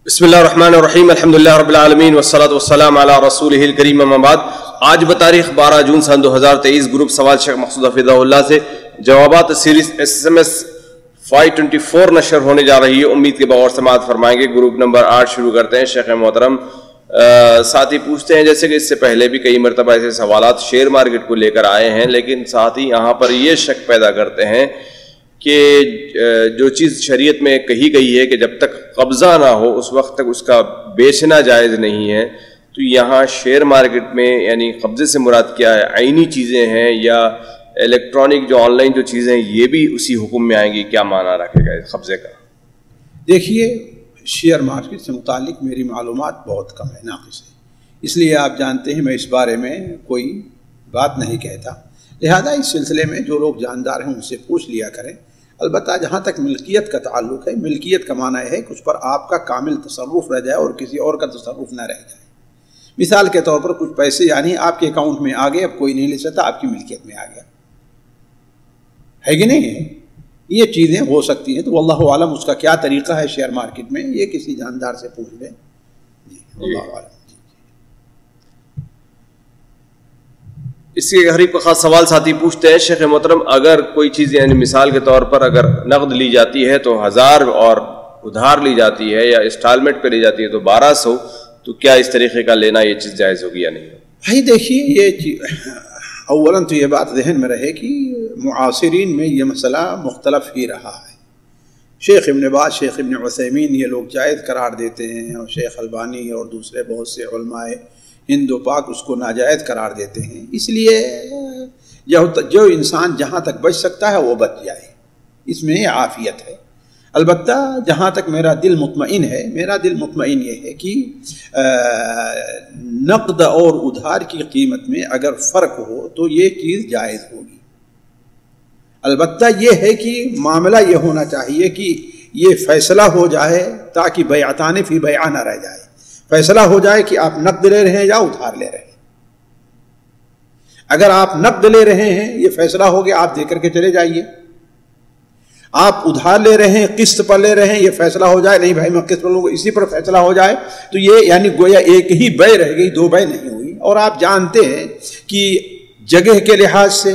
بسم اللہ الرحمن الرحیم، الحمدللہ رب العالمین والصلاة والسلام علی رسولہ الکریم، اما بعد۔ آج بتاریخ 12 جون سن 2023 گروپ سوال شیخ مقصود حفظہ اللہ سے جوابات سیریز SMS 524 نشر ہونے جا رہی ہے۔ امید کے بغور سماعت فرمائیں گے۔ گروپ نمبر 8 شروع کرتے ہیں۔ شیخ محترم ساتھی پوچھتے ہیں، جیسے کہ اس سے پہلے بھی کئی مرتبہ ایسے سوالات شیئر مارکیٹ کو لے کر آئے ہیں، لیکن ساتھی یہاں پر یہ شک پیدا کرتے ہیں کہ جو چیز شریعت میں کہی گئی ہے کہ جب تک قبضہ نہ ہو اس وقت تک اس کا بیچنا جائز نہیں ہے، تو یہاں شیئر مارکیٹ میں یعنی قبضے سے مراد کیا ہے؟ عینی چیزیں ہیں یا الیکٹرانک جو آن لائن جو چیزیں ہیں یہ بھی اسی حکم میں آئیں گی؟ کیا معنی رکھے گا اس قبضے کا؟ دیکھیے، شیئر مارکیٹ سے متعلق میری معلومات بہت کم ہے، ناقص ہے، اس لیے آپ جانتے ہیں میں اس بارے میں کوئی بات نہیں کہتا، لہذا اس سلسلے میں جو لوگ جاندار ہیں ان سے پوچھ لیا کریں۔ البتہ جہاں تک ملکیت کا تعلق ہے، ملکیت کا معنی ہے کہ اس پر آپ کا کامل تصرف رہ جائے اور کسی اور کا تصرف نہ رہ جائے۔ مثال کے طور پر کچھ پیسے یعنی آپ کے اکاؤنٹ میں آ گئے، اب کوئی نہیں لے سکتا، آپ کی ملکیت میں آ گیا ہے کہ نہیں ہے؟ یہ چیزیں ہو سکتی ہیں، تو واللہ عالم اس کا کیا طریقہ ہے شیئر مارکیٹ میں، یہ کسی جاندار سے پوچھ لیں۔ واللہ عالم۔ اس کے غریب کا خاص سوال ساتھی پوچھتے ہیں، شیخ محترم اگر کوئی چیز یعنی مثال کے طور پر اگر نقد لی جاتی ہے تو 1000 اور ادھار لی جاتی ہے یا انسٹالمنٹ پہ لی جاتی ہے تو 1200، تو کیا اس طریقے کا لینا یہ چیز جائز ہوگی یا نہیں؟ بھائی دیکھیے، یہ اولاً تو یہ بات ذہن میں رہے کہ معاصرین میں یہ مسئلہ مختلف ہی رہا ہے۔ شیخ ابن باز، شیخ ابن عثیمین یہ لوگ جائز قرار دیتے ہیں، اور شیخ البانی اور دوسرے بہت سے علماء ہند و پاک اس کو ناجائز قرار دیتے ہیں۔ اس لیے جو انسان جہاں تک بچ سکتا ہے وہ بچ جائے، اس میں عافیت ہے۔ البتہ جہاں تک میرا دل مطمئن ہے، میرا دل مطمئن یہ ہے کہ نقد اور ادھار کی قیمت میں اگر فرق ہو تو یہ چیز جائز ہوگی۔ البتہ یہ ہے کہ معاملہ یہ ہونا چاہیے کہ یہ فیصلہ ہو جائے تاکہ بیعتان فی بیع نہ رہ جائے، فیصلہ ہو جائے کہ آپ نقد لے رہے ہیں یا ادھار لے رہے ہیں۔ اگر آپ نقد لے رہے ہیں یہ فیصلہ ہو گیا، آپ دے کر کے چلے جائیے۔ آپ ادھار لے رہے ہیں، قسط پر لے رہے ہیں، یہ فیصلہ ہو جائے نہیں بھائی میں قسط پر لوں گا، اسی پر فیصلہ ہو جائے، تو یہ یعنی گویا ایک ہی بے رہ گئی، دو بے نہیں ہوئی۔ اور آپ جانتے ہیں کہ جگہ کے لحاظ سے،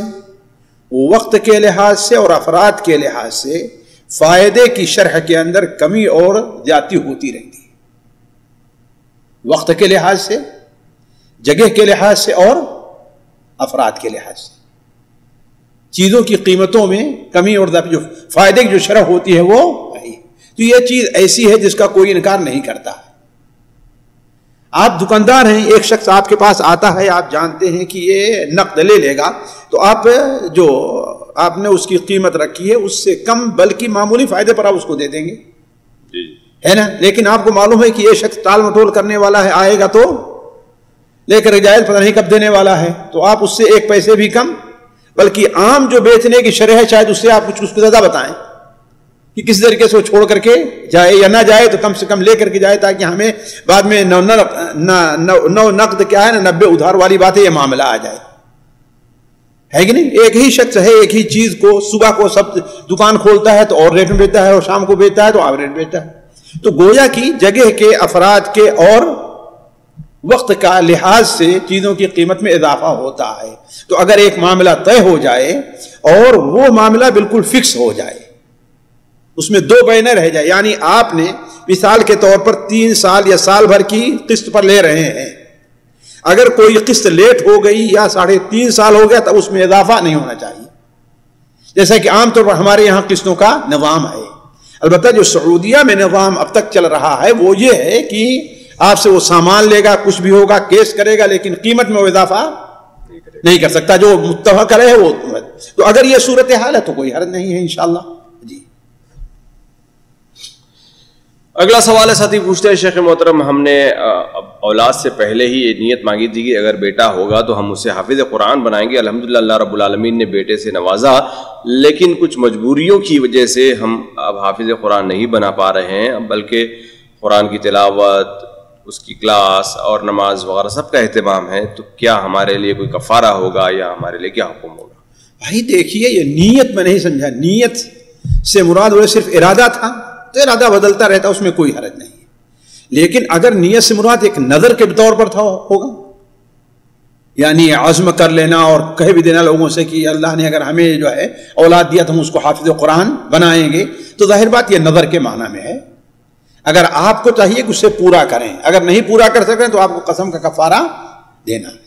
وقت کے لحاظ سے اور افراد کے لحاظ سے فائدے کی شرح کے اندر کمی اور زیادتی ہوتی رہتی ہے، وقت کے لحاظ سے، جگہ کے لحاظ سے اور افراد کے لحاظ سے۔ چیزوں کی قیمتوں میں کمی اور جو فائدے کی جو شرح ہوتی ہے وہ ہے، تو یہ چیز ایسی ہے جس کا کوئی انکار نہیں کرتا۔ آپ دکاندار ہیں، ایک شخص آپ کے پاس آتا ہے، آپ جانتے ہیں کہ یہ نقد لے لے گا، تو آپ جو آپ نے اس کی قیمت رکھی ہے اس سے کم بلکہ معمولی فائدے پر آپ اس کو دے دیں گے، ہے نا؟ لیکن آپ کو معلوم ہے کہ یہ شخص ٹال مٹول کرنے والا ہے، آئے گا تو لے کر جائز پتہ نہیں کب دینے والا ہے، تو آپ اس سے ایک پیسے بھی کم، بلکہ عام جو بیچنے کی شرح ہے شاید اس سے آپ کچھ اس کو زیادہ بتائیں کہ کس طریقے سے وہ چھوڑ کر کے جائے، یا نہ جائے تو کم سے کم لے کر کے جائے، تاکہ ہمیں بعد میں نو نقد کیا ہے نا 90 ادھار والی بات ہے، یہ معاملہ آ جائے، ہے کہ نہیں؟ ایک ہی شخص ہے، ایک ہی چیز کو صبح کو سب دکان کھولتا ہے تو اور ریٹ میں بیچتا ہے، اور شام کو بیچتا ہے تو اور ریٹ بیچتا ہے، تو گویا کی جگہ کے، افراد کے اور وقت کا لحاظ سے چیزوں کی قیمت میں اضافہ ہوتا ہے۔ تو اگر ایک معاملہ طے ہو جائے اور وہ معاملہ بالکل فکس ہو جائے، اس میں دو بے نہ رہ جائے، یعنی آپ نے مثال کے طور پر 3 سال یا سال بھر کی قسط پر لے رہے ہیں، اگر کوئی قسط لیٹ ہو گئی یا 3.5 سال ہو گیا تب اس میں اضافہ نہیں ہونا چاہیے، جیسا کہ عام طور پر ہمارے یہاں قسطوں کا نظام ہے۔ البتہ جو سعودیہ میں نظام اب تک چل رہا ہے وہ یہ ہے کہ آپ سے وہ سامان لے گا، کچھ بھی ہوگا کیش کرے گا، لیکن قیمت میں وہ اضافہ نہیں کر سکتا، جو متفق کرے وہ۔ تو اگر یہ صورتحال ہے تو کوئی حرج نہیں ہے انشاءاللہ۔ جی اگلا سوال ہے، ساتھی پوچھتے ہیں، شیخ محترم ہم نے اولاد سے پہلے ہی یہ نیت مانگی تھی کہ اگر بیٹا ہوگا تو ہم اسے حافظ قرآن بنائیں گے، الحمدللہ اللہ رب العالمین نے بیٹے سے نوازا، لیکن کچھ مجبوریوں کی وجہ سے ہم اب حافظ قرآن نہیں بنا پا رہے ہیں، بلکہ قرآن کی تلاوت، اس کی کلاس اور نماز وغیرہ سب کا اہتمام ہے، تو کیا ہمارے لیے کوئی کفارہ ہوگا یا ہمارے لیے کیا حکم ہوگا؟ بھائی دیکھیے، یہ نیت میں نہیں سمجھا، نیت سے مراد وہ صرف ارادہ تھا تو ارادہ بدلتا رہتا، اس میں کوئی حرج نہیں ہے، لیکن اگر نیت سے مراد ایک نظر کے طور پر تھا ہوگا، یعنی عزم کر لینا اور کہہ بھی دینا لوگوں سے کہ اللہ نے اگر ہمیں جو ہے اولاد دیا تو ہم اس کو حافظ قرآن بنائیں گے، تو ظاہر بات یہ نظر کے معنی میں ہے۔ اگر آپ کو چاہیے کہ اسے پورا کریں، اگر نہیں پورا کر سکیں تو آپ کو قسم کا کفارہ دینا ہے۔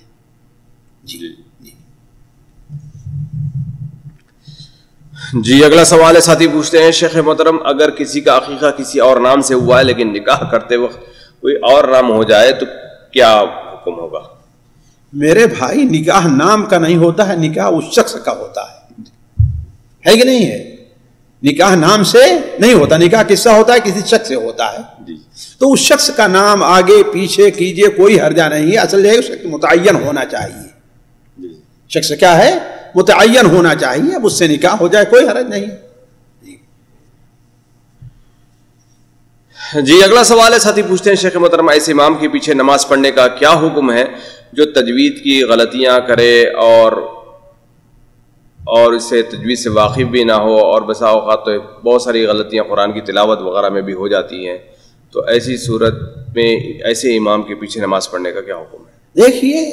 جی اگلا سوال ہے، ساتھی پوچھتے ہیں شیخ محترم اگر کسی کا عقیقہ کسی اور نام سے ہوا ہے لیکن نکاح کرتے وقت کوئی اور نام ہو جائے تو کیا حکم ہوگا؟ میرے بھائی نکاح نام کا نہیں ہوتا ہے، نکاح اس شخص کا ہوتا ہے کہ نہیں ہے؟ نکاح نام سے نہیں ہوتا، نکاح کس سے ہوتا ہے؟ کسی شخص سے ہوتا ہے۔ تو اس شخص کا نام آگے پیچھے کیجئے، کوئی حرجہ نہیں ہے، اصل ہے شخص متعین ہونا چاہیے، شخص کیا ہے؟ متعین ہونا چاہیے، اب اس سے نکاح ہو جائے کوئی حرج نہیں۔ جی اگلا سوال ہے، ساتھی پوچھتے ہیں شیخ محترم ایسے امام کے پیچھے نماز پڑھنے کا کیا حکم ہے جو تجوید کی غلطیاں کرے اور اس سے تجوید سے واقف بھی نہ ہو، اور بسا اوقات تو بہت ساری غلطیاں قرآن کی تلاوت وغیرہ میں بھی ہو جاتی ہیں، تو ایسی صورت میں ایسے امام کے پیچھے نماز پڑھنے کا کیا حکم ہے؟ دیکھیے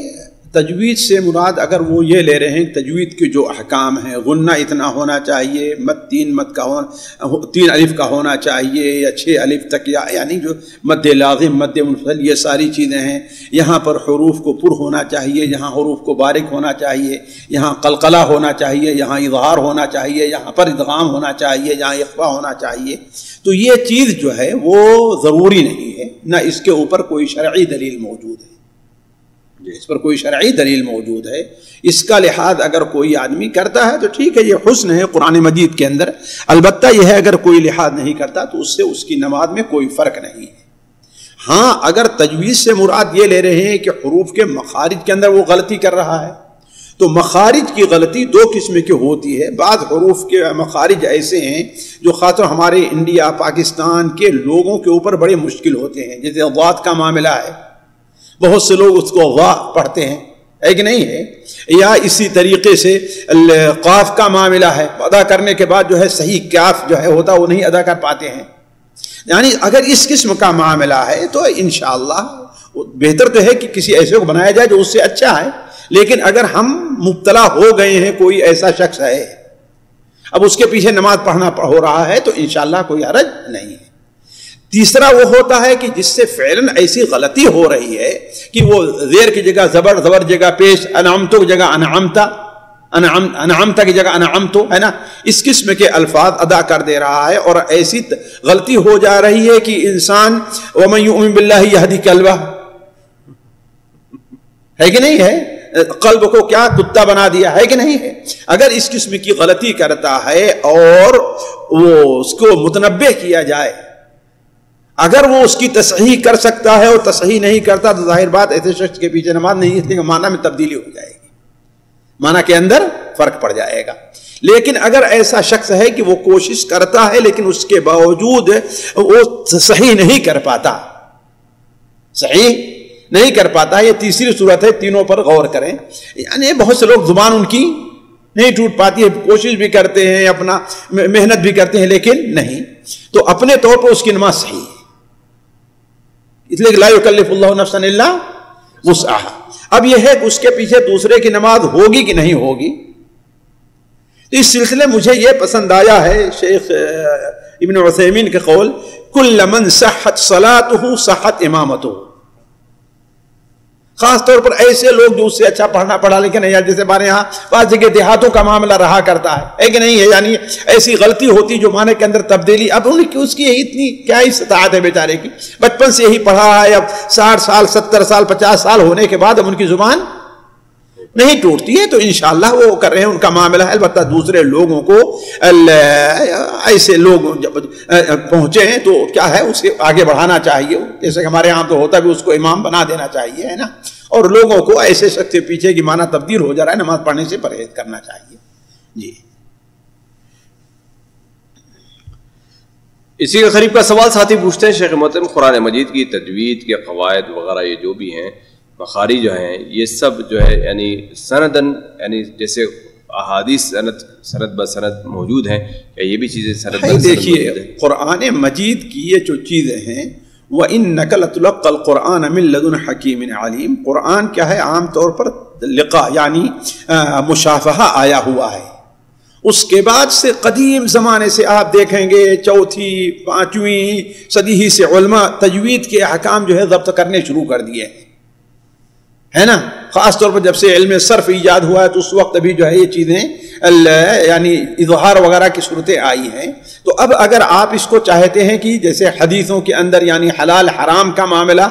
تجوید سے مراد اگر وہ یہ لے رہے ہیں تجوید کے جو احکام ہیں، غنہ اتنا ہونا چاہیے، مد 3 مد کا ہونا، 3 الف کا ہونا چاہیے یا 6 الف تک، یعنی جو مد لازم مد منفصل یہ ساری چیزیں ہیں، یہاں پر حروف کو پر ہونا چاہیے، یہاں حروف کو باریک ہونا چاہیے، یہاں قلقلہ ہونا چاہیے، یہاں اظہار ہونا چاہیے، یہاں پر ادغام ہونا چاہیے، یہاں اخفا ہونا چاہیے، تو یہ چیز جو ہے وہ ضروری نہیں ہے، نہ اس کے اوپر کوئی شرعی دلیل موجود ہے، اس پر کوئی شرعی دلیل موجود ہے۔ اس کا لحاظ اگر کوئی آدمی کرتا ہے تو ٹھیک ہے، یہ حسن ہے قرآن مجید کے اندر، البتہ یہ ہے اگر کوئی لحاظ نہیں کرتا تو اس سے اس کی نماز میں کوئی فرق نہیں ہے۔ ہاں اگر تجوید سے مراد یہ لے رہے ہیں کہ حروف کے مخارج کے اندر وہ غلطی کر رہا ہے، تو مخارج کی غلطی 2 قسم کی ہوتی ہے۔ بعض حروف کے مخارج ایسے ہیں جو خاص طور ہمارے انڈیا پاکستان کے لوگوں کے اوپر بڑے مشکل ہوتے ہیں، جیسے ضاد کا معاملہ ہے، بہت سے لوگ اس کو غا پڑھتے ہیں، ہے کہ نہیں ہے؟ یا اسی طریقے سے قاف کا معاملہ ہے، ادا کرنے کے بعد جو ہے صحیح کاف جو ہے ہوتا وہ نہیں ادا کر پاتے ہیں۔ یعنی اگر اس قسم کا معاملہ ہے تو انشاءاللہ بہتر تو ہے کہ کسی ایسے کو بنایا جائے جو اس سے اچھا ہے، لیکن اگر ہم مبتلا ہو گئے ہیں، کوئی ایسا شخص ہے اب اس کے پیچھے نماز پڑھنا ہو رہا ہے، تو انشاءاللہ کوئی حرج نہیں ہے۔ تیسرا وہ ہوتا ہے کہ جس سے فعلاً ایسی غلطی ہو رہی ہے کہ وہ زیر کی جگہ زبر، زبر جگہ پیش، انعمتو کی جگہ انعمتا، انعمتا کی جگہ انعمتو، ہے نا، اس قسم کے الفاظ ادا کر دے رہا ہے، اور ایسی غلطی ہو جا رہی ہے کہ انسان وَمَن يُؤْمِن بِاللَّهِ يَهْدِ قَلْبَهُ، ہے کہ نہیں ہے؟ قلب کو کیا کتا بنا دیا ہے کہ نہیں ہے؟ اگر اس قسم کی غلطی کرتا ہے اور وہ اس کو متنبہ کیا جائے، اگر وہ اس کی تصحیح کر سکتا ہے اور تصحیح نہیں کرتا تو ظاہر بات ایسے شخص کے پیچھے نماز نہیں، اس لیے معنی میں تبدیلی ہو جائے گی، معنی کے اندر فرق پڑ جائے گا۔ لیکن اگر ایسا شخص ہے کہ وہ کوشش کرتا ہے لیکن اس کے باوجود وہ صحیح نہیں کر پاتا، صحیح نہیں کر پاتا، یہ تیسری صورت ہے، تینوں پر غور کریں۔ یعنی بہت سے لوگ زبان ان کی نہیں ٹوٹ پاتی ہے، کوشش بھی کرتے ہیں، اپنا محنت بھی کرتے ہیں لیکن نہیں، تو اپنے طور پر اس کی نماز صحیح ہے، اس لیے لا یکلف اللہ نفسا الا وسعها۔ اب یہ ہے کہ اس کے پیچھے دوسرے کی نماز ہوگی کہ نہیں ہوگی، تو اس سلسلے مجھے یہ پسند آیا ہے شیخ ابن عثیمین کے قول، کل من صحت صلاته صحت امامته، خاص طور پر ایسے لوگ جو اس سے اچھا پڑھنا پڑھا لیکن نہیں، جیسے ہمارے یہاں بعض جگہ دیہاتوں کا معاملہ رہا کرتا ہے کہ نہیں ہے، یعنی ایسی غلطی ہوتی جو معنی کے اندر تبدیلی، اب ان کی اس کی اتنی کیا استطاعت ہے بیچارے کی، بچپن سے یہی پڑھا ہے، اب 60 سال 70 سال 50 سال ہونے کے بعد اب ان کی زبان نہیں ٹوٹتی ہے، تو انشاءاللہ وہ کر رہے ہیں، ان کا معاملہ ہے۔ البتہ دوسرے لوگوں کو ایسے لوگ جب پہنچے ہیں تو کیا ہے اسے آگے بڑھانا چاہیے، جیسے کہ ہمارے یہاں تو ہوتا بھی اس کو امام بنا دینا چاہیے، ہے نا، اور لوگوں کو ایسے شخص کے پیچھے کی معنی تبدیل ہو جا رہا ہے، نماز پڑھنے سے پرہیز کرنا چاہیے۔ جی اسی کے قریب کا سوال ساتھی پوچھتے ہیں شیخ محترم قرآن مجید کی تجوید کے قواعد وغیرہ یہ جو بھی ہیں مخارج جو ہیں یہ سب جو ہے یعنی سندن یعنی جیسے احادیث سند بسند موجود ہیں، کیا یہ بھی چیزیں سند بسند موجود ہیں؟ دیکھیے قرآن مجید کی یہ جو چیزیں ہیں وَإِنَّكَ لَتُلَقَّى الْقُرْآنَ مِن لَّدُنْ حَكِيمٍ عَلِيمٍ. قرآن کیا ہے؟ عام طور پر لقاء یعنی مشافہہ آیا ہوا ہے. اس کے بعد سے قدیم زمانے سے آپ دیکھیں گے 4ویں 5ویں صدی ہی سے علماء تجوید کے احکام جو ہے ضبط کرنے شروع کر دیے ہے نا. خاص طور پر جب سے علم صرف ایجاد ہوا ہے تو اس وقت بھی جو ہے یہ چیزیں یعنی اظہار وغیرہ کی صورتیں آئی ہیں. تو اب اگر آپ اس کو چاہتے ہیں کہ جیسے حدیثوں کے اندر یعنی حلال حرام کا معاملہ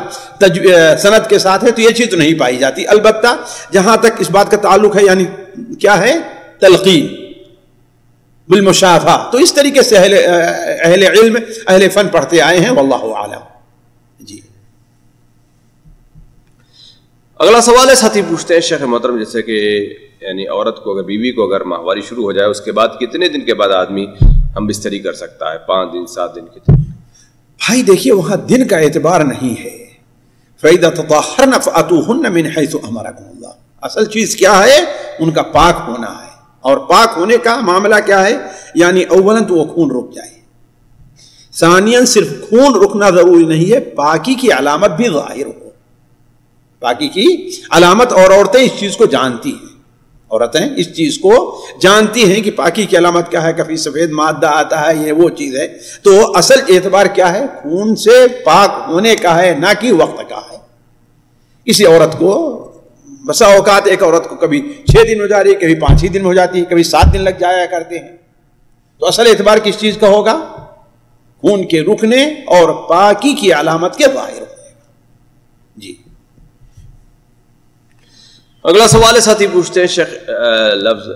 سند کے ساتھ ہے تو یہ چیز تو نہیں پائی جاتی. البتہ جہاں تک اس بات کا تعلق ہے یعنی کیا ہے تلقین بالمشافہہ، تو اس طریقے سے اہل علم اہل فن پڑھتے آئے ہیں. واللہ اعلم. جی اگلا سوال ہے ساتھی پوچھتے ہیں شیخ محترم جیسے کہ یعنی عورت کو اگر بیوی کو اگر ماہواری شروع ہو جائے اس کے بعد کتنے دن کے بعد آدمی ہم بستری کر سکتا ہے؟ 5 دن 7 دن کتنے؟ بھائی دیکھیے وہاں دن کا اعتبار نہیں ہے. فَإِذَا تَطَهَّرْنَ فَأْتُوهُنَّ مِنْ حَيْثُ أَمَرَكُمُ اللَّهُ. اصل چیز کیا ہے؟ ان کا پاک ہونا ہے. اور پاک ہونے کا معاملہ کیا ہے؟ یعنی اولاً تو وہ خون رک جائے. ثانیاً صرف خون رکنا ضروری نہیں ہے، پاکی کی علامت بھی ظاہر ہو. پاکی کی علامت، اور عورتیں اس چیز کو جانتی ہیں. عورتیں اس چیز کو جانتی ہیں کہ پاکی کی علامت کیا ہے، کبھی سفید مادہ آتا ہے، یہ وہ چیز ہے. تو اصل اعتبار کیا ہے؟ خون سے پاک ہونے کا ہے، نہ کہ وقت کا ہے. کسی عورت کو بسا اوقات ایک عورت کو کبھی 6 دن ہو جا رہی ہے، کبھی 5 ہی دن ہو جاتی ہے، کبھی 7 دن لگ جایا کرتے ہیں. تو اصل اعتبار کس چیز کا ہوگا؟ خون کے رکنے اور پاکی کی علامت کے ظاہر ہونے کا. جی اگلا سوال ہے ساتھی پوچھتے ہیں شیخ لفظ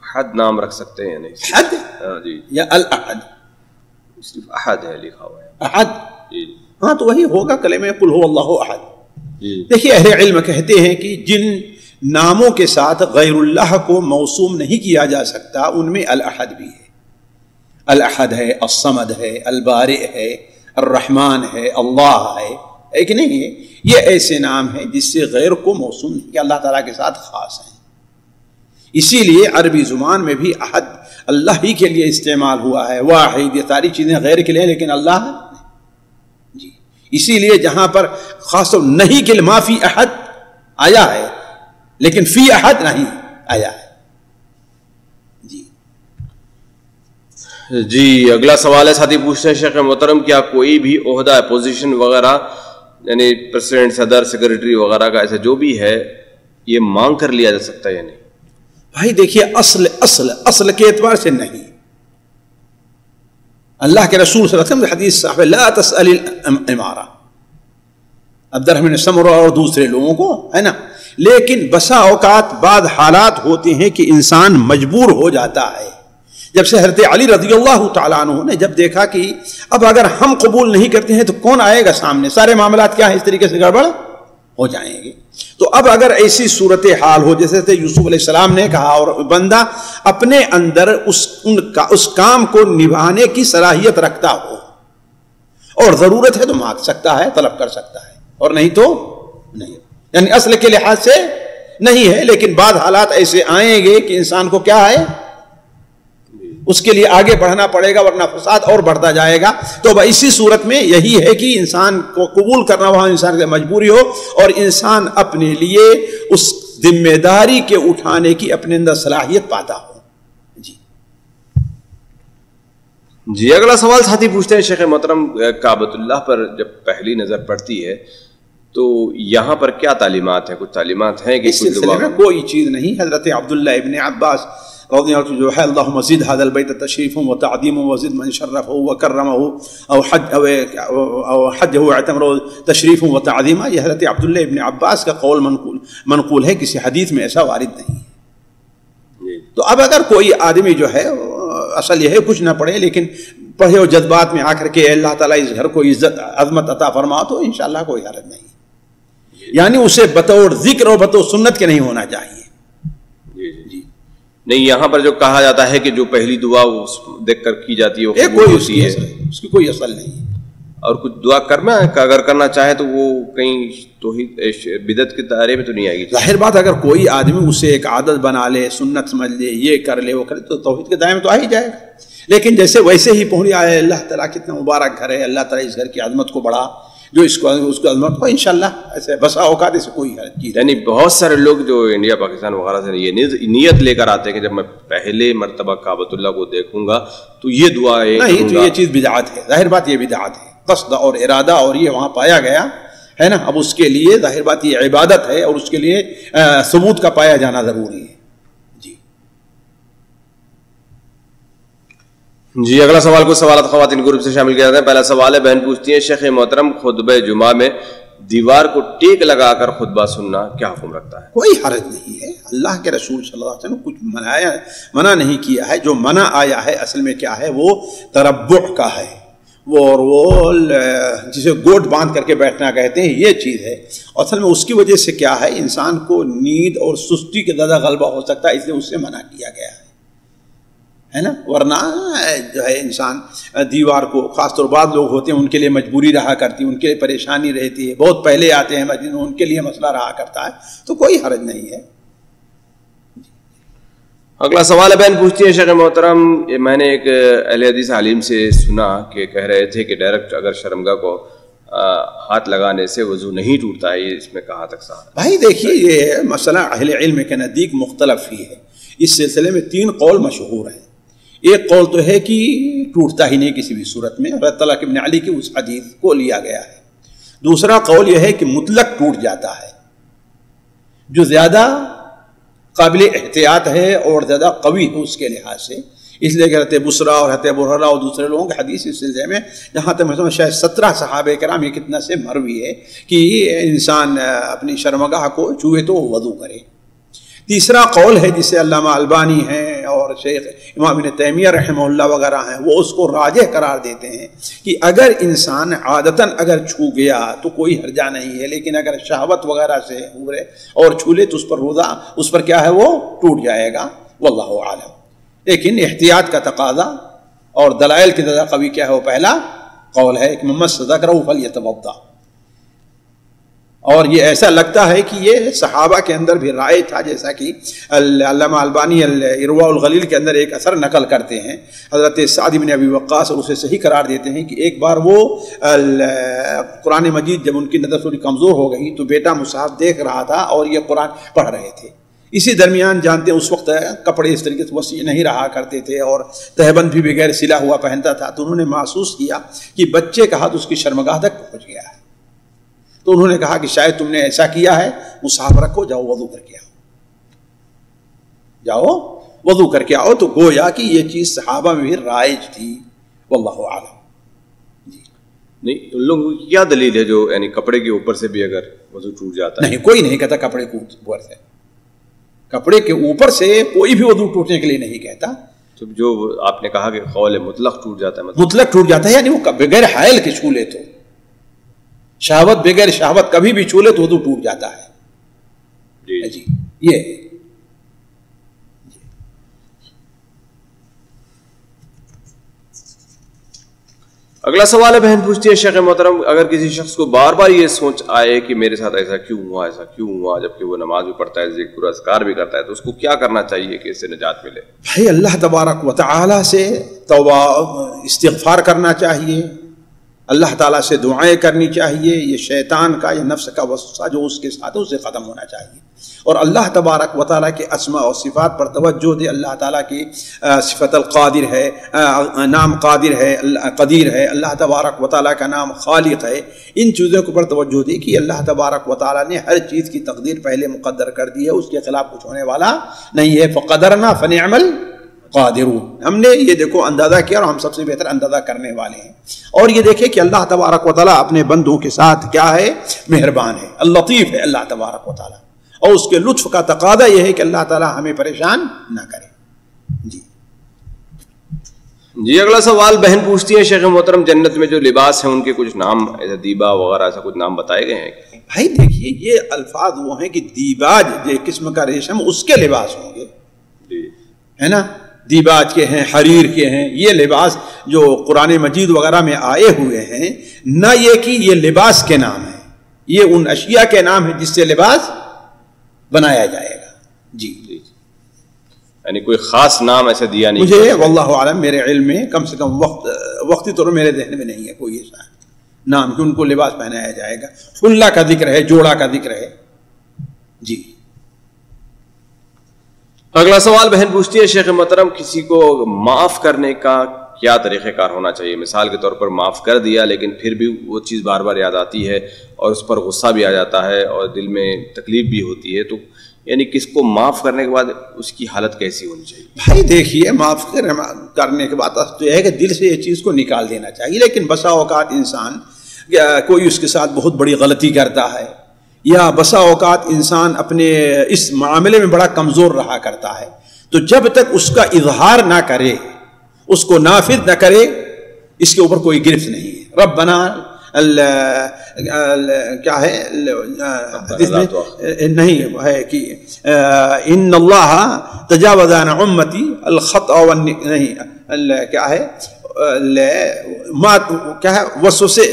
حد نام رکھ سکتے ہیں یا نہیں؟ حد جی یا الاحد؟ صرف احد ہے لکھا ہوا ہے. احد جی ہاں تو وہی ہوگا کلمہ قل هو اللہ احد. جی دیکھیے اہل علم کہتے ہیں کہ جن ناموں کے ساتھ غیر اللہ کو موسوم نہیں کیا جا سکتا ان میں الاحد بھی ہے. الاحد ہے، الصمد ہے، البارئ ہے، الرحمن ہے، اللہ ہے. ایک نہیں ہے، یہ ایسے نام ہیں جس سے غیر کو موسوم نہیں کہ اللہ تعالیٰ کے ساتھ خاص ہیں. اسی لیے عربی زبان میں بھی احد اللہ ہی کے لیے استعمال ہوا ہے. واحد، یہ ساری چیزیں غیر کے لیے، لیکن اللہ جی. اسی لیے جہاں پر خاص طور نہیں کہ ما فی احد آیا ہے لیکن فی احد نہیں آیا ہے. جی اگلا سوال ہے ساتھی پوچھتے ہیں شیخ محترم کیا کوئی بھی عہدہ پوزیشن وغیرہ یعنی پریزیڈنٹ، صدر، سیکرٹری وغیرہ کا ایسا جو بھی ہے یہ مانگ کر لیا جا سکتا ہے یا نہیں؟ بھائی دیکھیے اصل کے اعتبار سے نہیں. اللہ کے رسول صلی اللہ علیہ وسلم حدیث صاحب لا تسأل الامارہ، عبد الرحمن سمرہ اور دوسرے لوگوں کو ہے نا. لیکن بسا اوقات بعض حالات ہوتے ہیں کہ انسان مجبور ہو جاتا ہے. جب سے حضرت علی رضی اللہ تعالیٰ عنہ نے جب دیکھا کہ اب اگر ہم قبول نہیں کرتے ہیں تو کون آئے گا سامنے، سارے معاملات کیا ہے اس طریقے سے گڑبڑ ہو جائیں گے. تو اب اگر ایسی صورت حال ہو جیسے یوسف علیہ السلام نے کہا اور بندہ اپنے اندر اس کام کو نبھانے کی صلاحیت رکھتا ہو اور ضرورت ہے تو مانگ سکتا ہے، طلب کر سکتا ہے، اور نہیں تو نہیں. یعنی اصل کے لحاظ سے نہیں ہے، لیکن بعض حالات ایسے آئیں گے کہ انسان کو کیا ہے اس کے لیے آگے بڑھنا پڑے گا ورنہ فساد اور بڑھتا جائے گا. تو اسی صورت میں یہی ہے کہ انسان کو قبول کرنا وہاں انسان کی مجبوری ہو اور انسان اپنے لیے اس ذمہ داری کے اٹھانے کی اپنے اندر صلاحیت پاتا ہو. جی اگلا سوال ساتھی پوچھتے ہیں شیخ محترم کعبۃ اللہ پر جب پہلی نظر پڑتی ہے تو یہاں پر کیا تعلیمات ہیں؟ کچھ تعلیمات ہیں کہ اس سلسلے میں کوئی چیز نہیں. حضرت عبداللہ ابن عباس رضی اللہ عنہ جو ہے اللہم زد هذا البیت تشریفا وتعظیما وزد من شرفه وکرمه او حجه واعتمره تشریفا وتعظیما، یہ حضرت عبداللہ ابن عباس کا قول منقول ہے، کسی حدیث میں ایسا وارد نہیں ہے. تو اب اگر کوئی آدمی جو ہے اصل یہ ہے کچھ نہ پڑھے لیکن پڑھے اور جذبات میں آ کر کے اللہ تعالیٰ اس گھر کو عزت عظمت عطا فرما تو انشاءاللہ کوئی حرج نہیں. یعنی اسے بطور ذکر اور بطور سنت کے نہیں ہونا چاہیے. نہیں یہاں پر جو کہا جاتا ہے کہ جو پہلی دعا دیکھ کر کی جاتی ہے وہ قبول ہوتی ہے، اس کی کوئی اصل نہیں. اور کچھ دعا کرنا ہے اگر کرنا چاہے تو وہ کہیں توحید بدعت کے دائرے میں تو نہیں آئے گی. ظاہر بات اگر کوئی آدمی اسے ایک عادت بنا لے، سنت سمجھ لے، یہ کر لے وہ کرے تو توحید کے دائرے میں تو آ ہی جائے گا. لیکن جیسے ویسے ہی پہنچ آئے اللہ تعالیٰ کتنا مبارک گھر ہے، اللہ تعالیٰ اس گھر کی عظمت کو بڑھا، جو اس کو عظمت کو انشاءاللہ ایسے بسا اوقات سے کوئی چیز. یعنی بہت سارے لوگ جو انڈیا پاکستان وغیرہ سے یہ نیت لے کر آتے ہیں کہ جب میں پہلے مرتبہ کعبۃ اللہ کو دیکھوں گا تو یہ دعا نہیں، تو یہ چیز بدعت ہے، ظاہر بات یہ بدعت ہے. قصد اور ارادہ اور یہ وہاں پایا گیا ہے نا، اب اس کے لیے ظاہر بات یہ عبادت ہے اور اس کے لیے ثبوت کا پایا جانا ضروری ہے. جی اگلا سوال کچھ سوالات خواتین گروپ سے شامل کیا جاتے ہیں. پہلا سوال ہے، بہن پوچھتی ہیں شیخ محترم خطبہ جمعہ میں دیوار کو ٹیک لگا کر خطبہ سننا کیا حکم رکھتا ہے؟ کوئی حرج نہیں ہے، اللہ کے رسول صلی اللہ علیہ وسلم کچھ منع نہیں کیا ہے. جو منع آیا ہے اصل میں کیا ہے، وہ تربع کا ہے، وہ جسے گوٹ باندھ کر کے بیٹھنا کہتے ہیں، یہ چیز ہے. اصل میں اس کی وجہ سے کیا ہے، انسان کو نیند اور سستی کے زیادہ غلبہ ہو سکتا ہے، اس لیے اس سے منع کیا گیا ہے نا. ورنہ جو ہے انسان دیوار کو، خاص طور بعض لوگ ہوتے ہیں ان کے لیے مجبوری رہا کرتی ہے، ان کے لیے پریشانی رہتی ہے، بہت پہلے آتے ہیں مسجد میں، ان کے لیے مسئلہ رہا کرتا ہے، تو کوئی حرج نہیں ہے. اگلا سوال ہے، بہن پوچھتی ہے شیخ محترم میں نے ایک اہل حدیث عالم سے سنا کہ کہہ رہے تھے کہ ڈائریکٹ اگر شرمگاہ کو ہاتھ لگانے سے وضو نہیں ٹوٹتا ہے، یہ اس میں کہاں تک صحیح ہے؟ بھائی دیکھیے، یہ مسئلہ اہل علم کے نزدیک مختلف ہی ہے. اس سلسلے میں 3 قول مشہور ہیں. ایک قول تو ہے کہ ٹوٹتا ہی نہیں کسی بھی صورت میں، حضرت طلق ابن علی کی اس حدیث کو لیا گیا ہے. دوسرا قول یہ ہے کہ مطلق ٹوٹ جاتا ہے، جو زیادہ قابل احتیاط ہے اور زیادہ قوی ہے اس کے لحاظ سے. اس لیے کہ حضرت بصرہ اور حضرت ابو ہریرہ اور دوسرے لوگوں کے حدیث اس سلسلے میں جہاں تک میں شاید 17 صحابہ کرام یہ کتنا سے مروی ہے کہ انسان اپنی شرمگاہ کو چھوئے تو وضو کرے. تیسرا قول ہے جسے علامہ البانی ہیں اور شیخ امام ابن تیمیہ رحمہ اللہ وغیرہ ہیں، وہ اس کو راجح قرار دیتے ہیں کہ اگر انسان عادتاً اگر چھو گیا تو کوئی حرجہ نہیں ہے، لیکن اگر شہوت وغیرہ سے ابھرے اور چھو لے تو اس پر روزہ، اس پر کیا ہے، وہ ٹوٹ جائے گا. واللہ عالم. لیکن احتیاط کا تقاضا اور دلائل کی زیادہ قوی کیا ہے، وہ پہلا قول ہے کہ مس ذکرہ فلیتوضا. اور یہ ایسا لگتا ہے کہ یہ صحابہ کے اندر بھی رائے تھا، جیسا کہ علامہ البانی ارواء الغلیل کے اندر ایک اثر نقل کرتے ہیں حضرت سعد بن ابی وقاص، اور اسے صحیح قرار دیتے ہیں کہ ایک بار وہ قرآن مجید جب ان کی نظر تھوڑی کمزور ہو گئی تو بیٹا مصحف دیکھ رہا تھا اور یہ قرآن پڑھ رہے تھے. اسی درمیان جانتے ہیں اس وقت کپڑے اس طریقے سے وسیع نہیں رہا کرتے تھے اور تہبند بھی بغیر سلا ہوا پہنتا تھا، تو انہوں نے محسوس کیا کہ بچے کا ہاتھ اس کی شرمگاہ تک پہنچ گیا ہے. تو انہوں نے کہا کہ شاید تم نے ایسا کیا ہے، مصحف رکھو، جاؤ وضو کر کے آؤ، جاؤ وضو کر کے آؤ. تو گویا کہ یہ چیز صحابہ میں بھی رائج تھی. واللہ عالم. نہیں ان لوگوں کی کیا دلیل ہے جو یعنی کپڑے کے اوپر سے بھی اگر وضو ٹوٹ جاتا ہے؟ نہیں، کوئی نہیں کہتا کپڑے کے اوپر سے، کپڑے کے اوپر سے کوئی بھی وضو ٹوٹنے کے لیے نہیں کہتا. جو آپ نے کہا کہ قول مطلق ٹوٹ جاتا ہے، مطلق ٹوٹ جاتا ہے یعنی وہ بغیر حائل کے چھو لے تو، شہوت بغیر شہوت کبھی بھی چھو لے تو وضو ٹوٹ جاتا ہے. جی یہ اگلا سوال ہے، بہن پوچھتی ہے شیخ محترم اگر کسی شخص کو بار بار یہ سوچ آئے کہ میرے ساتھ ایسا کیوں ہوا، ایسا کیوں ہوا، جبکہ وہ نماز بھی پڑھتا ہے، ذکر اذکار بھی کرتا ہے، تو اس کو کیا کرنا چاہیے کہ اس سے نجات ملے؟ بھائی اللہ تبارک و تعالی سے توبہ استغفار کرنا چاہیے، اللہ تعالیٰ سے دعائیں کرنی چاہیے. یہ شیطان کا، یہ نفس کا وسوسہ جو اس کے ساتھ ہے اسے ختم ہونا چاہیے، اور اللہ تبارک و تعالیٰ کے اسماء اور صفات پر توجہ دے. اللہ تعالیٰ کی صفت القادر ہے، نام قادر ہے، قدیر ہے، اللہ تبارک و تعالیٰ کا نام خالق ہے. ان چیزوں کے اوپر توجہ دے کہ اللہ تبارک و تعالیٰ نے ہر چیز کی تقدیر پہلے مقدر کر دی ہے، اس کے خلاف کچھ ہونے والا نہیں ہے. فقدرنا فنعم القادرون. ہم نے یہ دیکھو اندازہ کیا اور ہم سب سے بہتر اندازہ کرنے والے ہیں. اور یہ دیکھیں کہ اللہ تبارک و تعالیٰ اپنے بندوں کے ساتھ کیا ہے، مہربان ہے، اللطیف ہے اللہ تبارک و تعالیٰ، اور اس کے لطف کا تقاضا یہ ہے کہ اللہ تعالیٰ ہمیں پریشان نہ کرے. جی اگلا سوال بہن پوچھتی ہے شیخ محترم جنت میں جو لباس ہیں ان کے کچھ نام، ایسا دیبا وغیرہ ایسا کچھ نام بتائے گئے ہیں؟ بھائی دیکھیے یہ الفاظ وہ ہیں کہ دیباج جو قسم کا ریشم اس کے لباس ہوں گے، ہے نا، دیباج کے ہیں، حریر کے ہیں، یہ لباس جو قرآن مجید وغیرہ میں آئے ہوئے ہیں، نہ یہ کہ یہ لباس کے نام ہیں، یہ ان اشیاء کے نام ہیں جس سے لباس بنایا جائے گا. جی یعنی کوئی خاص نام ایسے دیا نہیں مجھے واللہ عالم میرے علم میں کم سے کم وقتی طور میرے ذہن میں نہیں ہے کوئی ایسا نام کہ ان کو لباس پہنایا جائے گا. حلہ کا ذکر ہے, جوڑا کا ذکر ہے. جی. اگلا سوال بہن پوچھتی ہے, شیخ محترم کسی کو معاف کرنے کا کیا طریقہ کار ہونا چاہیے؟ مثال کے طور پر معاف کر دیا لیکن پھر بھی وہ چیز بار بار یاد آتی ہے اور اس پر غصہ بھی آ جاتا ہے اور دل میں تکلیف بھی ہوتی ہے, تو یعنی کس کو معاف کرنے کے بعد اس کی حالت کیسی ہونی چاہیے؟ بھائی دیکھیے, معاف کرنے کے بعد تو ہے کہ دل سے یہ چیز کو نکال دینا چاہیے. لیکن بسا اوقات انسان کوئی اس کے ساتھ بہت بڑی غلطی کرتا ہے, یا بسا اوقات انسان اپنے اس معاملے میں بڑا کمزور رہا کرتا ہے, تو جب تک اس کا اظہار نہ کرے, اس کو نافذ نہ کرے, اس کے اوپر کوئی گرفت نہیں ہے. ربنا کیا ہے نہیں ہے کہ ان اللہ تجاوز عن امتی الخطأ نہیں کیا ہے کیا ہے وسوسے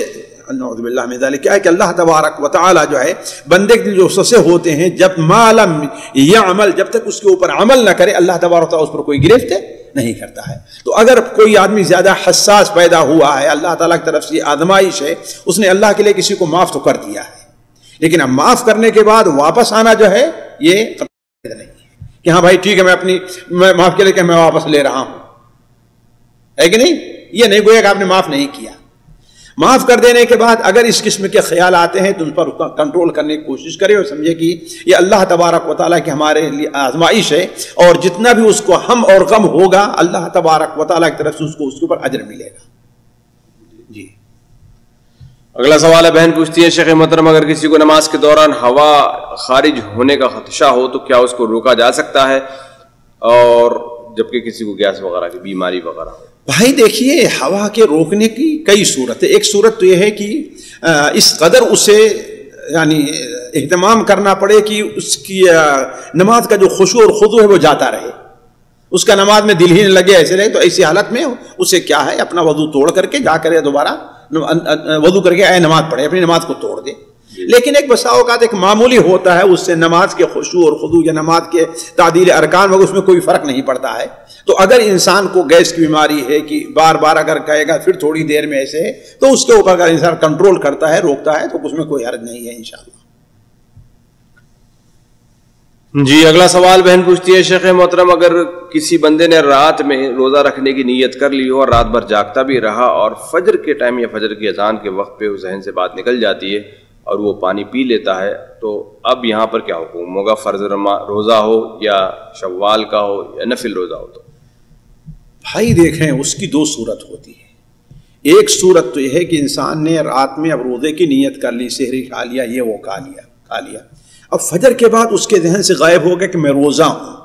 نعوذ باللہ من ذلک, کیا ہے کہ اللہ تبارک و تعالی جو ہے بندے کے جو وسوسے ہوتے ہیں جب ما لم یعمل, جب تک اس کے اوپر عمل نہ کرے اللہ تبارک و تعالی اس پر کوئی گرفت نہیں کرتا ہے. تو اگر کوئی آدمی زیادہ حساس پیدا ہوا ہے, اللہ تعالیٰ کی طرف سے آزمائش ہے, اس نے اللہ کے لیے کسی کو معاف تو کر دیا ہے, لیکن اب معاف کرنے کے بعد واپس آنا جو ہے یہ نہیں ہے کہ ہاں بھائی ٹھیک ہے میں اپنی معاف کے لیے کہ میں واپس لے رہا ہوں, ہے کہ نہیں؟ یہ نہیں گویا کہ آپ نے معاف نہیں کیا. معاف کر دینے کے بعد اگر اس قسم کے خیال آتے ہیں تو ان پر کنٹرول کرنے کی کوشش کرے اور سمجھے کہ یہ اللہ تبارک و تعالیٰ کی ہمارے لیے آزمائش ہے, اور جتنا بھی اس کو ہم اور غم ہوگا اللہ تبارک و تعالیٰ کی طرف سے اس کو اس کے اوپر اجر ملے گا. جی. اگلا سوال ہے, بہن پوچھتی ہے شیخ محترم اگر کسی کو نماز کے دوران ہوا خارج ہونے کا خدشہ ہو تو کیا اس کو روکا جا سکتا ہے, اور جبکہ کسی کو گیس وغیرہ کی بیماری وغیرہ ہو؟ بھائی دیکھیے, ہوا کے روکنے کی کئی صورت ہے. ایک صورت تو یہ ہے کہ اس قدر اسے یعنی اہتمام کرنا پڑے کہ اس کی نماز کا جو خشوع اور خضوع ہے وہ جاتا رہے, اس کا نماز میں دل ہی نہ لگے, ایسے رہے. تو ایسی حالت میں اسے کیا ہے اپنا وضو توڑ کر کے جا کر دوبارہ وضو کر کے نماز پڑھے, اپنی نماز کو توڑ دے. لیکن ایک بسا اوقات ایک معمولی ہوتا ہے, اس سے نماز کے خشوع اور خضوع یا نماز کے تعدیل ارکان میں اس میں کوئی فرق نہیں پڑتا ہے. تو اگر انسان کو گیس کی بیماری ہے کہ بار بار اگر کہے گا پھر تھوڑی دیر میں ایسے, تو اس کے اوپر اگر انسان کنٹرول کرتا ہے, روکتا ہے, تو اس میں کوئی حرج نہیں ہے انشاءاللہ. جی. اگلا سوال بہن پوچھتی ہے شیخ محترم اگر کسی بندے نے رات میں روزہ رکھنے کی نیت کر لی ہو اور رات بھر جاگتا بھی رہا اور فجر کے ٹائم یا فجر کی اذان کے وقت پہ اس ذہن سے بات نکل جاتی ہے اور وہ پانی پی لیتا ہے, تو اب یہاں پر کیا حکم ہوگا؟ فرض روزہ ہو یا شوال کا ہو یا نفل روزہ ہو؟ تو بھائی دیکھیں, اس کی دو صورت ہوتی ہے. ایک صورت تو یہ ہے کہ انسان نے رات میں اب روزے کی نیت کر لی, سحری کھا لیا, یہ وہ کھا لیا, اب فجر کے بعد اس کے ذہن سے غائب ہو گیا کہ میں روزہ ہوں.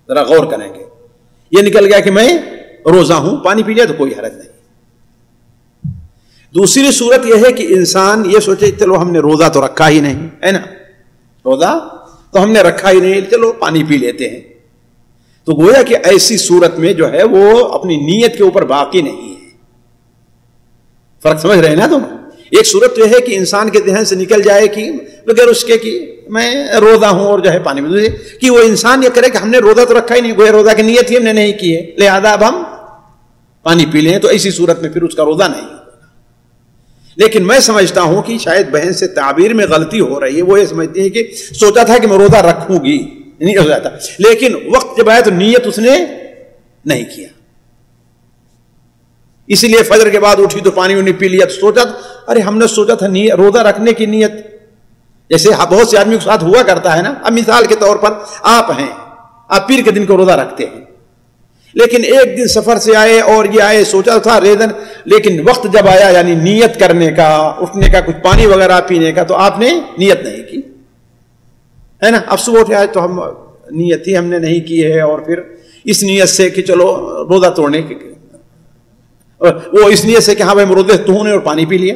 ذرا غور کریں گے, یہ نکل گیا کہ میں روزہ ہوں, پانی پی لیا تو کوئی حرج نہیں. دوسری صورت یہ ہے کہ انسان یہ سوچے چلو ہم نے روزہ تو رکھا ہی نہیں ہے نا, روزہ تو ہم نے رکھا ہی نہیں, چلو پانی پی لیتے ہیں. تو گویا کہ ایسی صورت میں جو ہے وہ اپنی نیت کے اوپر باقی نہیں ہے. فرق سمجھ رہے ہیں نا تم؟ ایک صورت تو یہ ہے کہ انسان کے ذہن سے نکل جائے کہ بغیر اس کے کہ میں روزہ ہوں اور جو ہے پانی پی, کہ وہ انسان یہ کرے کہ ہم نے روزہ تو رکھا ہی نہیں, گویا روزہ کی نیت ہی ہم نے نہیں کی ہے, لہذا اب ہم پانی پی لیں. تو ایسی صورت میں پھر اس کا روزہ نہیں. لیکن میں سمجھتا ہوں کہ شاید بہن سے تعبیر میں غلطی ہو رہی ہے. وہ یہ سمجھتی ہے کہ سوچا تھا کہ میں روزہ رکھوں گی, نہیں ہو جاتا, لیکن وقت جب آیا تو نیت اس نے نہیں کیا, اسی لیے فجر کے بعد اٹھی تو پانی وانی پی لیا, تو سوچا ارے ہم نے سوچا تھا روزہ رکھنے کی نیت. جیسے بہت سے آدمی کے ساتھ ہوا کرتا ہے نا. اب مثال کے طور پر آپ ہیں, آپ پیر کے دن کو روزہ رکھتے ہیں, لیکن ایک دن سفر سے آئے اور یہ آئے, سوچا تھا ریزن, لیکن وقت جب آیا یعنی نیت کرنے کا, اٹھنے کا, کچھ پانی وغیرہ پینے کا, تو آپ نے نیت نہیں کی ہے نا. اب صبح اٹھے آئے تو ہم نیت ہی ہم نے نہیں کی ہے, اور پھر اس نیت سے کہ چلو روزہ توڑنے کی, وہ اس نیت سے کہ ہاں بھائی روزے تو نے اور پانی پی لیا.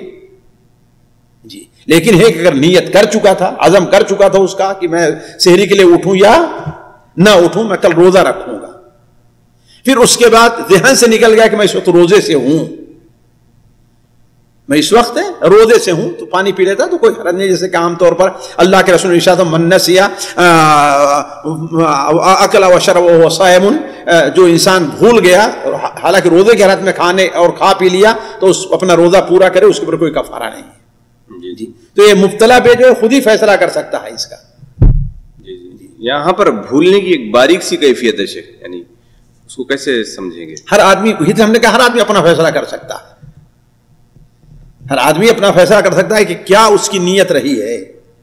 جی. لیکن ہے کہ اگر نیت کر چکا تھا, عزم کر چکا تھا اس کا کہ میں سحری کے لیے اٹھوں یا نہ اٹھوں, میں کل روزہ رکھوں گا, پھر اس کے بعد ذہن سے نکل گیا کہ میں اس وقت روزے سے ہوں, میں اس وقت روزے سے ہوں تو پانی پی لیتا تو کوئی حرج نہیں. جیسے کہ عام طور پر اللہ کے رسول نے ارشاد من نسیا اکل و شرب وهو صائم، جو انسان بھول گیا اور حالانکہ روزے کے حالت میں کھانے اور کھا پی لیا تو اس اپنا روزہ پورا کرے، اس کے اوپر کوئی کفارہ نہیں ہے. جی تو یہ مبتلا پہ جو ہے خود ہی فیصلہ کر سکتا ہے اس کا. جی یہاں پر بھولنے کی ایک باریک سی کیفیت ہے شیخ، یعنی اس کو کیسے سمجھیں گے؟ ہر آدمی، ہم نے کہا ہر آدمی اپنا فیصلہ کر سکتا ہے. ہر آدمی اپنا فیصلہ کر سکتا ہے کہ کیا اس کی نیت رہی ہے.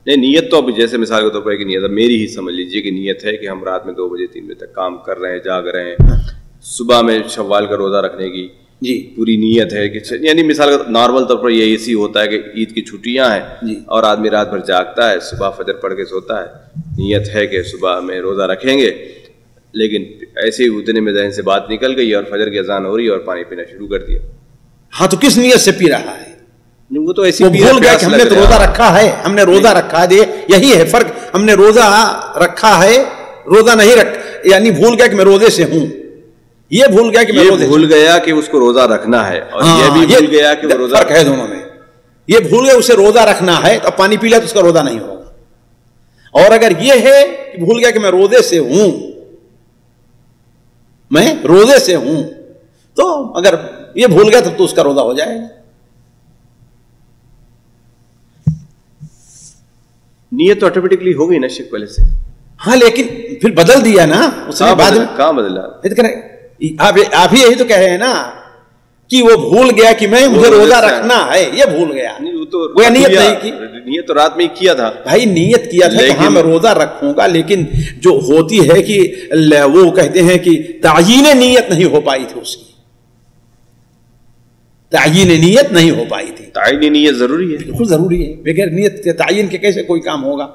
نہیں نیت تو اب جیسے مثال کے طور پر کہ نیت میری ہی سمجھ لیجیے کہ نیت ہے کہ ہم رات میں 2 بجے 3 بجے تک کام کر رہے ہیں، جاگ رہے ہیں، صبح میں شوال کا روزہ رکھنے کی جی پوری نیت ہے کہ یعنی مثال کا نارمل طور پر یہ ایسی ہوتا ہے کہ عید کی چھٹیاں ہیں اور آدمی رات بھر جاگتا ہے، صبح فجر پڑھ کے سوتا ہے، نیت ہے کہ صبح میں روزہ رکھیں گے، لیکن ایسے ہی اتنے میں ذہن سے بات نکل گئی اور فجر کی اذان ہو رہی ہے اور پانی پینا شروع کر دیا. ہاں تو کس نیت سے پی رہا ہے؟ وہ تو ایسی بھول گیا کہ ہم نے تو روزہ رکھا ہے، ہم نے روزہ رکھا ہے. یہی ہے فرق، ہم نے روزہ رکھا ہے، روزہ نہیں رکھ، یعنی بھول گیا کہ میں روزے سے ہوں. یہ بھول گیا کہ میں روزے، بھول گیا کہ اس کو روزہ رکھنا ہے، اور یہ بھی بھول گیا کہ وہ روزہ، فرق ہے دونوں میں. یہ بھول گیا اسے روزہ رکھنا ہے تو اب پانی پی لیا تو اس کا روزہ نہیں ہوگا. اور اگر یہ ہے کہ بھول گیا کہ میں روزے سے ہوں، میں روزے سے ہوں، تو اگر یہ بھول گیا تو اس کا روزہ ہو جائے گا. نیت تو آٹومیٹکلی ہو گئی نا شیخ پہلے سے. ہاں لیکن پھر بدل دیا نا اس نے بعد میں. کہاں بدلا؟ آپ ہی یہی تو کہہ رہے ہیں نا کہ وہ بھول گیا کہ میں مجھے روزہ رکھنا ہے، یہ بھول گیا. وہ نیت نہیں کی، نیت تو رات میں ہی کیا تھا بھائی، نیت کیا تھا کہ ہاں میں روزہ رکھوں گا، لیکن جو ہوتی ہے کہ وہ کہتے ہیں کہ تعیین نیت نہیں ہو پائی تھی، اس کی تعیین نیت نہیں ہو پائی تھی. تعیین نیت ضروری ہے، بالکل ضروری ہے، بغیر نیت کے تعین کے کیسے کوئی کام ہوگا.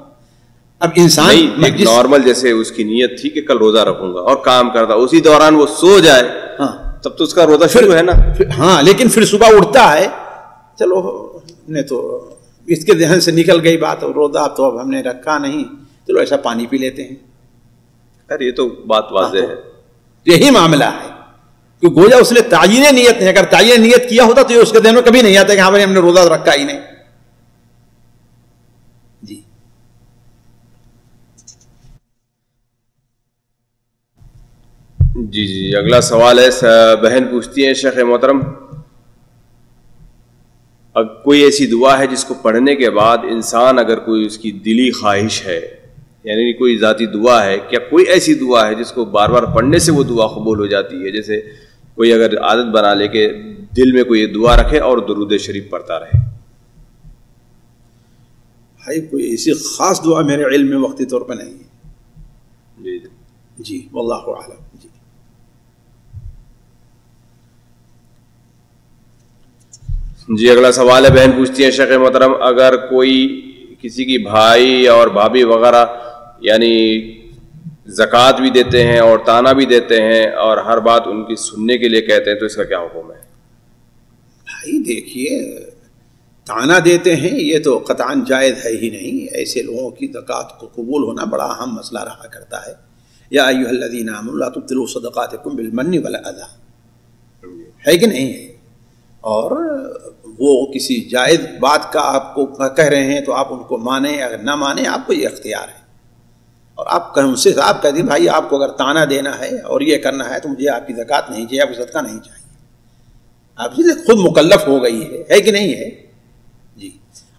اب انسان ایک نارمل جیسے اس کی نیت تھی کہ کل روزہ رکھوں گا اور کام کرتا، اسی دوران وہ سو جائے، ہاں تب تو اس کا روزہ شروع ہے نا. ہاں لیکن پھر صبح اٹھتا ہے، چلو نے تو اس کے ذہن سے نکل گئی بات، روزہ تو اب ہم نے رکھا نہیں، چلو ایسا پانی پی لیتے ہیں. ارے یہ تو بات واضح ہے، یہی معاملہ ہے کہ گویا اس نے تعین نیت نہیں، اگر تعین نیت کیا ہوتا تو یہ اس کے ذہن میں کبھی نہیں آتا کہ ہاں بھائی ہم نے روزہ رکھا ہی نہیں. جی جی جی اگلا سوال ہے، بہن پوچھتی ہیں شیخ محترم، کوئی ایسی دعا ہے جس کو پڑھنے کے بعد انسان اگر کوئی اس کی دلی خواہش ہے، یعنی کوئی ذاتی دعا ہے، کیا کوئی ایسی دعا ہے جس کو بار بار پڑھنے سے وہ دعا قبول ہو جاتی ہے؟ جیسے کوئی اگر عادت بنا لے کہ دل میں کوئی دعا رکھے اور درود شریف پڑھتا رہے. بھائی کوئی ایسی خاص دعا میرے علم میں وقتی طور پر نہیں ہے. جی جی واللہ اعلم. جی اگلا سوال ہے، بہن پوچھتی ہیں شیخ محترم، اگر کوئی کسی کی بھائی اور بھابھی وغیرہ یعنی زکوٰۃ بھی دیتے ہیں اور تانا بھی دیتے ہیں اور ہر بات ان کی سننے کے لیے کہتے ہیں، تو اس کا کیا حکم ہے؟ بھائی دیکھیے، تانا دیتے ہیں یہ تو قطعاً جائز ہے ہی نہیں. ایسے لوگوں کی زکوٰۃ کو قبول ہونا بڑا اہم مسئلہ رہا کرتا ہے. یا ایھا الذین آمنوا لا تبطلوا صدقاتکم بالمن والاذی، ہے کہ نہیں ہے؟ اور وہ کسی جائز بات کا آپ کو کہہ رہے ہیں تو آپ ان کو مانیں، اگر نہ مانیں آپ کو یہ اختیار ہے. اور آپ ان سے آپ کہہ دیں بھائی آپ کو اگر تانا دینا ہے اور یہ کرنا ہے تو مجھے آپ کی زکوٰۃ نہیں چاہیے، آپ کو صدقہ نہیں چاہیے. آپ سے خود مکلف ہو گئی ہے کہ نہیں ہے؟ جی.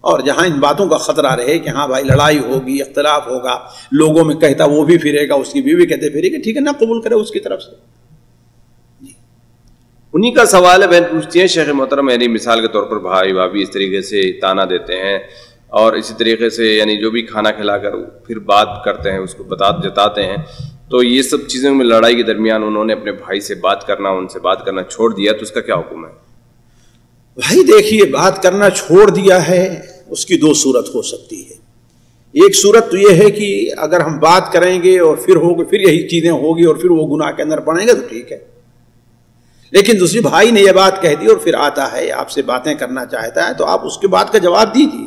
اور جہاں ان باتوں کا خطرہ رہے کہ ہاں بھائی لڑائی ہوگی، اختلاف ہوگا، لوگوں میں کہتا وہ بھی پھرے گا، اس کی بیوی کہتے پھرے گی، ٹھیک ہے نہ قبول کرے اس کی طرف سے. انہی کا سوال ہے، بہن پوچھتی ہیں شیخ محترم، یعنی مثال کے طور پر بھائی بھابھی اس طریقے سے تانا دیتے ہیں اور اسی طریقے سے یعنی جو بھی کھانا کھلا کر پھر بات کرتے ہیں اس کو جتاتے ہیں، تو یہ سب چیزوں میں لڑائی کے درمیان انہوں نے اپنے بھائی سے بات کرنا، ان سے بات کرنا چھوڑ دیا، تو اس کا کیا حکم ہے؟ بھائی دیکھیے، بات کرنا چھوڑ دیا ہے اس کی 2 صورت ہو سکتی ہے. ایک صورت تو یہ ہے کہ اگر ہم بات کریں گے اور پھر یہی چیزیں ہوگی اور پھر وہ گناہ کے اندر پڑیں گے تو ٹھیک ہے. لیکن دوسری بھائی نے یہ بات کہہ دی اور پھر آتا ہے آپ سے باتیں کرنا چاہتا ہے تو آپ اس کے بات کا جواب دیجیے،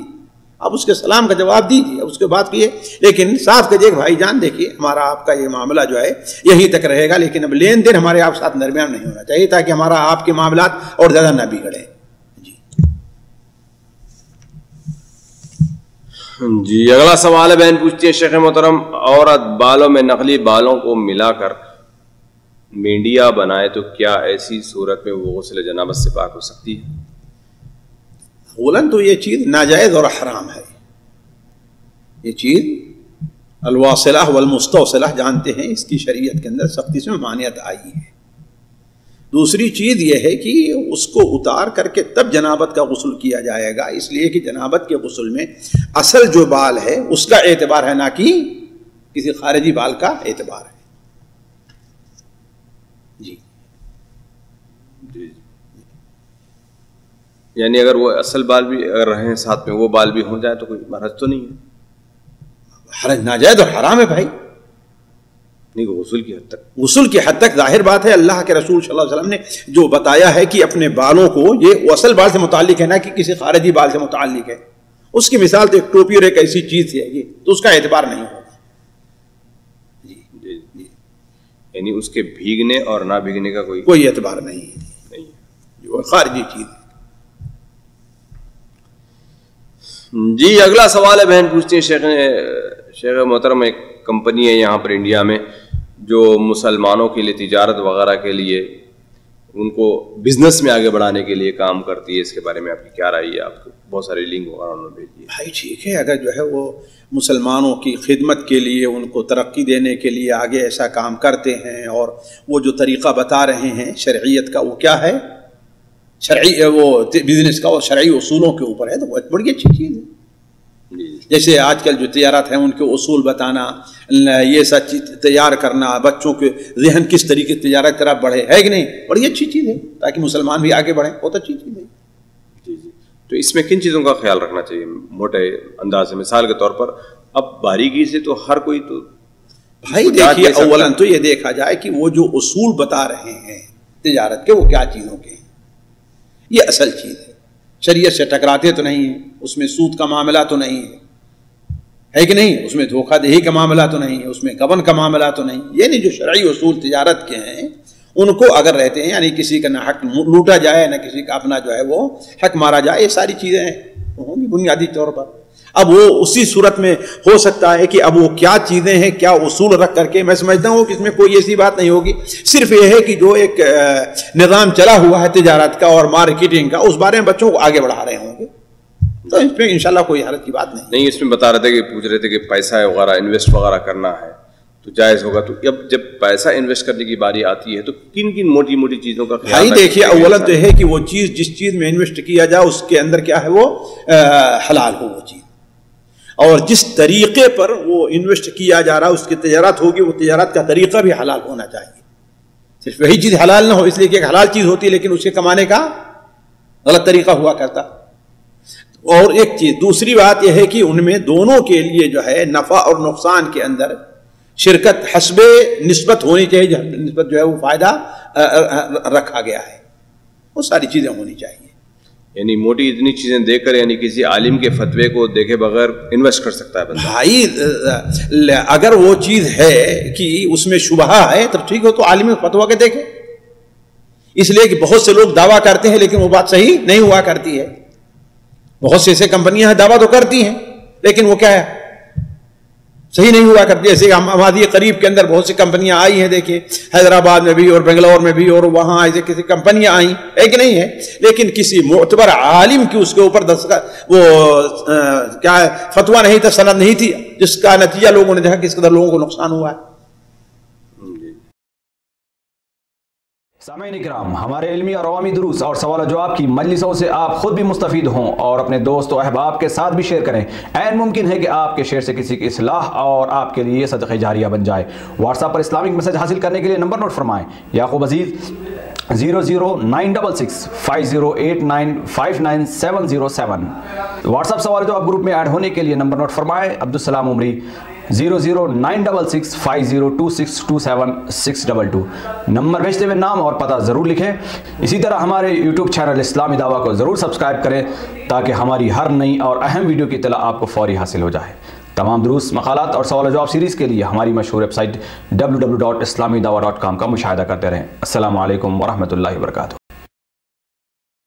آپ اس کے سلام کا جواب دیجیے، اس کے بات کیے، لیکن صاف کہیے کہ بھائی جان دیکھیے ہمارا آپ کا یہ معاملہ جو ہے یہیں تک رہے گا، لیکن اب لین دین ہمارے آپ ساتھ درمیان نہیں ہونا چاہیے تاکہ ہمارا آپ کے معاملات اور زیادہ نہ بگڑے. جی جی اگلا سوال ہے، بہن پوچھتی ہے شیخ محترم، عورت بالوں میں نقلی بالوں کو ملا کر مینڈیا بنائے تو کیا ایسی صورت میں وہ غسل جنابت سے پاک ہو سکتی ہے؟ اولاً تو یہ چیز ناجائز اور حرام ہے. یہ چیز الواصلہ والمستوصلہ جانتے ہیں، اس کی شریعت کے اندر سختی سے ممانعت آئی ہے. دوسری چیز یہ ہے کہ اس کو اتار کر کے تب جنابت کا غسل کیا جائے گا، اس لیے کہ جنابت کے غسل میں اصل جو بال ہے اس کا اعتبار ہے، نہ کہ کسی خارجی بال کا اعتبار ہے. جی یعنی اگر وہ اصل بال بھی اگر رہیں ساتھ میں وہ بال بھی ہو جائے تو کوئی حرج تو نہیں ہے؟ حرج ناجائز اور حرام ہے بھائی. نہیں، غسل کی حد تک، غسل کی حد تک ظاہر بات ہے. اللہ کے رسول صلی اللہ علیہ وسلم نے جو بتایا ہے کہ اپنے بالوں کو، یہ اصل بال سے متعلق ہے، نہ کہ کسی خارجی بال سے متعلق ہے. اس کی مثال تو ایک ٹوپی اور ایک ایسی چیز ہے، یہ تو اس کا اعتبار نہیں ہوگا. جی جی جی، یعنی اس کے بھیگنے اور نہ بھیگنے کا کوئی اعتبار نہیں ہے، جو خارجی چیز ہے. جی اگلا سوال ہے، بہن پوچھتی ہیں شیخ محترم، ایک کمپنی ہے یہاں پر انڈیا میں جو مسلمانوں کے لیے تجارت وغیرہ کے لیے ان کو بزنس میں آگے بڑھانے کے لیے کام کرتی ہے، اس کے بارے میں آپ کی کیا رائے ہے؟ آپ کو بہت سارے لنک وغیرہ انہوں نے بھیجی ہے. بھائی ٹھیک ہے، اگر جو ہے وہ مسلمانوں کی خدمت کے لیے، ان کو ترقی دینے کے لیے آگے ایسا کام کرتے ہیں، اور وہ جو طریقہ بتا رہے ہیں شرعیت کا، وہ کیا ہے؟ شرعی، وہ بزنس کا وہ شرعی اصولوں کے اوپر ہے، تو بہت بڑی اچھی چیز ہے. جیسے آج کل جو تجارت ہے ان کے اصول بتانا، یہ سب چیز تیار کرنا، بچوں کے ذہن کس طریقے تجارت طرف بڑھے، ہے کہ نہیں؟ بڑی اچھی چیز ہے، تاکہ مسلمان بھی آگے بڑھیں. بہت اچھی چیز ہے. جی جی، تو اس میں کن چیزوں کا خیال رکھنا چاہیے موٹے انداز سے؟ مثال کے طور پر اب باریکی سے تو ہر کوئی تو بھائی دیکھیے، اولاً تو یہ دیکھا جائے کہ وہ جو اصول بتا رہے ہیں تجارت کے، وہ کیا چیزوں کے ہیں. یہ اصل چیز ہے، شریعت سے ٹکراتے تو نہیں ہیں، اس میں سود کا معاملہ تو نہیں ہے کہ نہیں؟ اس میں دھوکہ دہی کا معاملہ تو نہیں ہے، اس میں گبن کا معاملہ تو نہیں. یعنی جو شرعی اصول تجارت کے ہیں ان کو اگر رہتے ہیں، یعنی کسی کا نہ حق لوٹا جائے، نہ کسی کا اپنا جو ہے وہ حق مارا جائے، یہ ساری چیزیں ہوں گی بنیادی طور پر. اب وہ اسی صورت میں ہو سکتا ہے کہ اب وہ کیا چیزیں ہیں، کیا اصول رکھ کر کے، میں سمجھتا ہوں کہ اس میں کوئی ایسی بات نہیں ہوگی. صرف یہ ہے کہ جو ایک نظام چلا ہوا ہے تجارت کا اور مارکیٹنگ کا، اس بارے میں بچوں کو آگے بڑھا رہے ہوں گے، تو اس میں انشاءاللہ کوئی حرج کی بات نہیں. اس میں بتا رہے تھے کہ پوچھ رہے تھے کہ پیسہ وغیرہ انویسٹ وغیرہ کرنا ہے تو جائز ہوگا. تو جب پیسا انویسٹ کرنے کی باری آتی ہے تو کن کن موٹی موٹی چیزوں کا خیال؟ بھائی دیکھیے، اولا تو ہے کہ وہ چیز جس چیز میں انویسٹ کیا جائے اس کے اندر کیا ہے، وہ حلال ہو وہ چیز، اور جس طریقے پر وہ انویسٹ کیا جا رہا ہے اس کی تجارت ہوگی، وہ تجارت کا طریقہ بھی حلال ہونا چاہیے. صرف وہی چیز حلال نہ ہو، اس لیے کہ ایک حلال چیز ہوتی ہے لیکن اس کے کمانے کا غلط طریقہ ہوا کرتا. اور ایک چیز دوسری بات یہ ہے کہ ان میں دونوں کے لیے جو ہے نفع اور نقصان کے اندر شرکت حسب نسبت ہونی چاہیے، نسبت جو ہے وہ فائدہ رکھا گیا ہے، وہ ساری چیزیں ہونی چاہیے. یعنی موٹی اتنی چیزیں دیکھ کر یعنی کسی عالم کے فتوے کو دیکھے بغیر انویسٹ کر سکتا ہے بندہ؟ بھائی اگر وہ چیز ہے کہ اس میں شبہ ہے تب ٹھیک ہو، تو عالم فتویٰ کے دیکھے. اس لیے کہ بہت سے لوگ دعویٰ کرتے ہیں لیکن وہ بات صحیح نہیں ہوا کرتی ہے. بہت سے ایسے کمپنیاں ہیں دعویٰ تو کرتی ہیں لیکن وہ کیا ہے، صحیح نہیں ہوا کرتی. جیسے ہماری قریب کے اندر بہت سی کمپنیاں آئی ہیں، دیکھیں حیدرآباد میں بھی اور بنگلور میں بھی، اور وہاں ایسے کسی کمپنیاں آئیں، ہے کہ نہیں ہے، لیکن کسی معتبر عالم کی اس کے اوپر وہ کیا ہے فتویٰ نہیں تھا، سند نہیں تھی، جس کا نتیجہ لوگوں نے دیکھا کس قدر لوگوں کو نقصان ہوا ہے. سامعین اکرام، ہمارے علمی اور عوامی دروس اور سوال و جواب کی مجلسوں سے آپ خود بھی مستفید ہوں اور اپنے دوست و احباب کے ساتھ بھی شیئر کریں. عین ممکن ہے کہ آپ کے شیئر سے کسی کی اصلاح اور آپ کے لیے صدقہ جاریہ بن جائے. واٹس ایپ پر اسلامک میسج حاصل کرنے کے لیے نمبر نوٹ فرمائیں: یعقوب عزیز 00966 508959 واٹس ایپ سوال جواب گروپ میں ایڈ ہونے کے لیے نمبر نوٹ فرمائیں: عبدالسلام عمری 00966 502627 نمبر بھیجتے ہوئے نام اور پتہ ضرور لکھیں. اسی طرح ہمارے یوٹیوب چینل اسلامی دعویٰ کو ضرور سبسکرائب کریں تاکہ ہماری ہر نئی اور اہم ویڈیو کی اطلاع آپ کو فوری حاصل ہو جائے. تمام دروس، مقالات اور سوال و جواب سیریز کے لیے ہماری مشہور ویب سائٹ www.islamidawah.com کا مشاہدہ کرتے رہیں. السلام علیکم ورحمۃ اللہ وبرکاتہ.